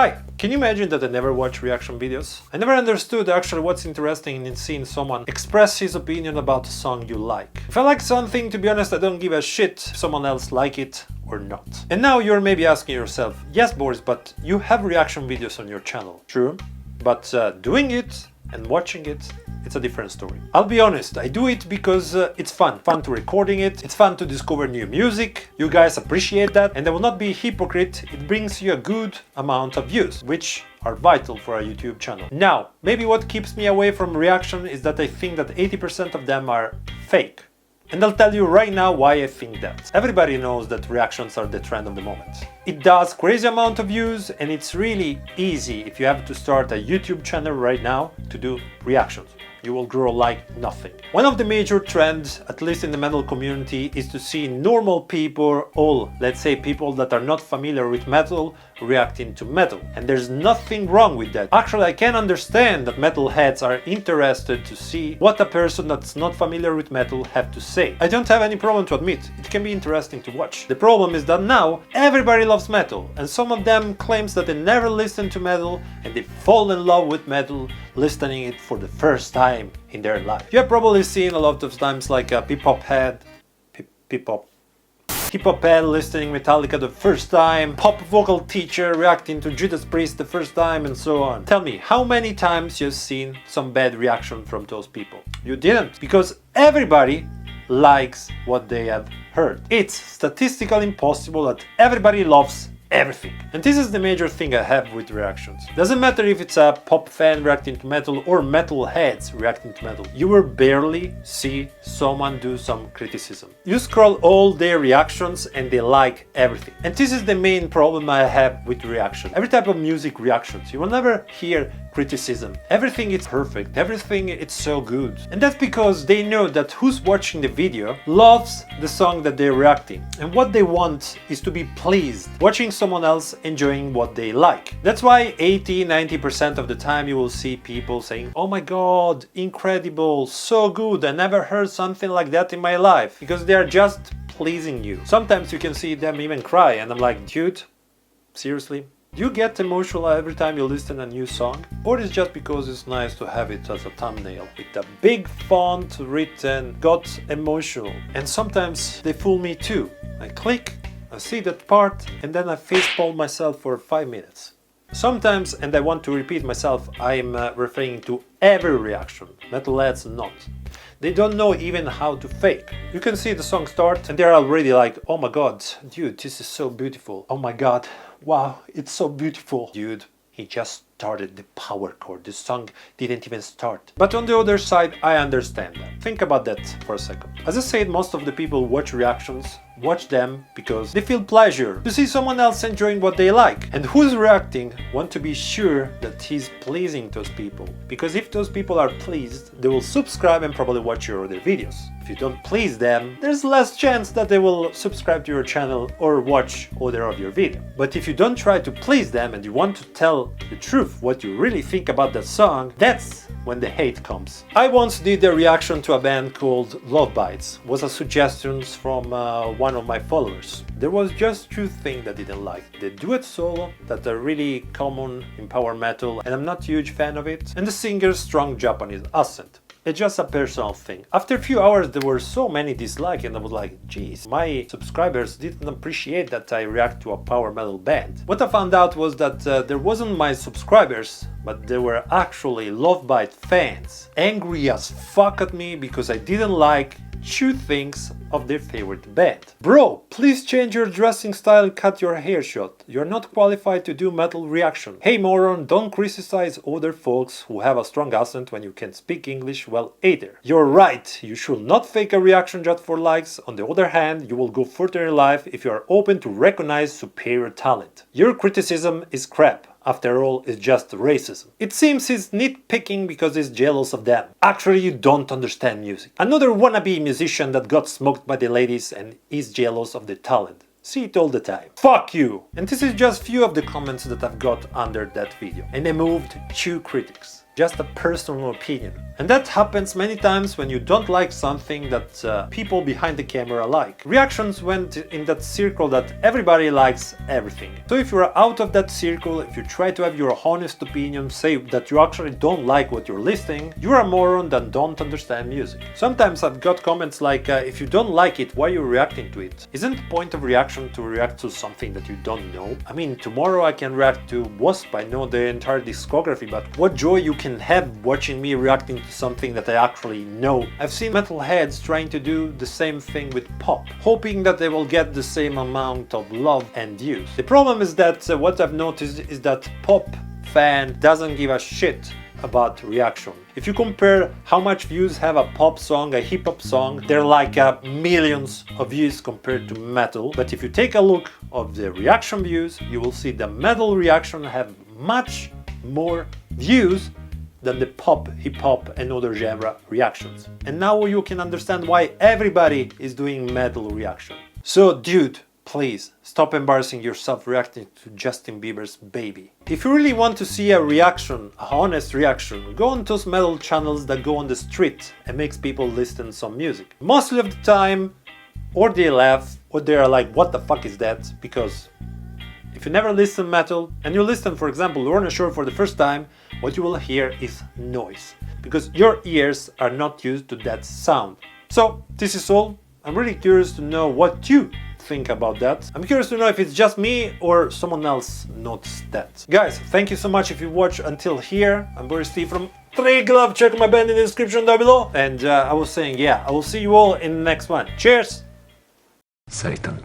Hi! Can you imagine that I never watch reaction videos? I never understood actually what's interesting in seeing someone express his opinion about a song you like. If I like something, to be honest, I don't give a shit if someone else like it or not. And now you're maybe asking yourself, yes Boris, but you have reaction videos on your channel. True, but doing it and watching it, it's a different story. I'll be honest, I do it because it's fun. Fun to recording it, it's fun to discover new music, you guys appreciate that, and I will not be a hypocrite, it brings you a good amount of views, which are vital for a YouTube channel. Now, maybe what keeps me away from reaction is that I think that 80% of them are fake. And I'll tell you right now why I think that. Everybody knows that reactions are the trend of the moment. It does crazy amount of views and it's really easy if you have to start a YouTube channel right now to do reactions. You will grow like nothing. One of the major trends, at least in the metal community, is to see normal people, let's say people that are not familiar with metal, reacting to metal. And there's nothing wrong with that. Actually, I can understand that metalheads are interested to see what a person that's not familiar with metal have to say. I don't have any problem to admit, it can be interesting to watch. The problem is that now everybody loves metal, and some of them claims that they never listened to metal and they fall in love with metal listening it for the first time in their life. You have probably seen a lot of times like a hip-hop head listening Metallica the first time, pop vocal teacher reacting to Judas Priest the first time, and so on. Tell me, how many times you've seen some bad reaction from those people? You didn't, because everybody likes what they have heard. It's statistically impossible that everybody loves everything. And this is the major thing I have with reactions. Doesn't matter if it's a pop fan reacting to metal or metal heads reacting to metal. You will barely see someone do some criticism. You scroll all their reactions and they like everything. And this is the main problem I have with reaction. Every type of music reactions, you will never hear criticism. Everything is perfect, everything it's so good. And that's because they know that who's watching the video loves the song that they're reacting. And what they want is to be pleased, watching someone else enjoying what they like. That's why 80-90% of the time you will see people saying, oh my god, incredible, so good, I never heard something like that in my life, because they are just pleasing you. Sometimes you can see them even cry and I'm like, dude, seriously? Do you get emotional every time you listen to a new song? Or is it just because it's nice to have it as a thumbnail with a big font written, got emotional? And sometimes they fool me too. I click, I see that part, and then I facepalm myself for 5 minutes. Sometimes, and I want to repeat myself, I'm referring to every reaction, metalheads not. They don't know even how to fake. You can see the song start and they're already like, oh my god, dude, this is so beautiful. Oh my god, wow, it's so beautiful. Dude, he just started the power chord. The song didn't even start. But on the other side, I understand that. Think about that for a second. As I said, most of the people watch reactions, watch them because they feel pleasure to see someone else enjoying what they like. And who's reacting want to be sure that he's pleasing those people. Because if those people are pleased, they will subscribe and probably watch your other videos. If you don't please them, there's less chance that they will subscribe to your channel or watch other of your videos. But if you don't try to please them and you want to tell the truth, what you really think about that song, that's when the hate comes. I once did a reaction to a band called Love Bites. It was a suggestion from one of my followers. There was just two things that I didn't like. The duet solo, that are really common in power metal, and I'm not a huge fan of it, and the singer's strong Japanese accent. It's just a personal thing. After a few hours there were so many dislikes and I was like, geez, my subscribers didn't appreciate that I react to a power metal band. What I found out was that there wasn't my subscribers, but there were actually Love Bite fans, angry as fuck at me because I didn't like two things of their favorite band. Bro, please change your dressing style and cut your hair short. You're not qualified to do metal reaction. Hey moron, don't criticize other folks who have a strong accent when you can speak English well either. You're right, you should not fake a reaction just for likes. On the other hand, you will go further in life if you are open to recognize superior talent. Your criticism is crap. After all, it's just racism. It seems he's nitpicking because he's jealous of them. Actually, you don't understand music. Another wannabe musician that got smoked by the ladies and is jealous of the talent. See it all the time. Fuck you! And this is just few of the comments that I've got under that video. And I moved 2 critics. just a personal opinion. And that happens many times when you don't like something that people behind the camera like. Reactions went in that circle that everybody likes everything. So if you're out of that circle, if you try to have your honest opinion, say that you actually don't like what you're listening, you're a moron that don't understand music. Sometimes I've got comments like, if you don't like it, why are you reacting to it? Isn't the point of reaction to react to something that you don't know? I mean, tomorrow I can react to BorisT, I know the entire discography, but what joy you can have watching me reacting to something that I actually know. I've seen metalheads trying to do the same thing with pop, hoping that they will get the same amount of love and views. The problem is that what I've noticed is that pop fan doesn't give a shit about reaction. If you compare how much views have a pop song, a hip hop song, they're like millions of views compared to metal. But if you take a look of the reaction views, you will see the metal reaction have much more views than the pop, hip-hop and other genre reactions. And now you can understand why everybody is doing metal reaction. So dude, please stop embarrassing yourself reacting to Justin Bieber's Baby. If you really want to see a reaction, a honest reaction, go on those metal channels that go on the street and makes people listen some music. Mostly of the time, or they laugh, or they are like, what the fuck is that? Because if you never listen metal, and you listen, for example, Lorna Shore for the first time, what you will hear is noise, because your ears are not used to that sound. So, this is all. I'm really curious to know what you think about that. I'm curious to know if it's just me or someone else noticed that. Guys, thank you so much if you watched until here. I'm BorisT from TRYGLAV'S. Check my band in the description down below. And I was saying, yeah, I will see you all in the next one. Cheers! Satan.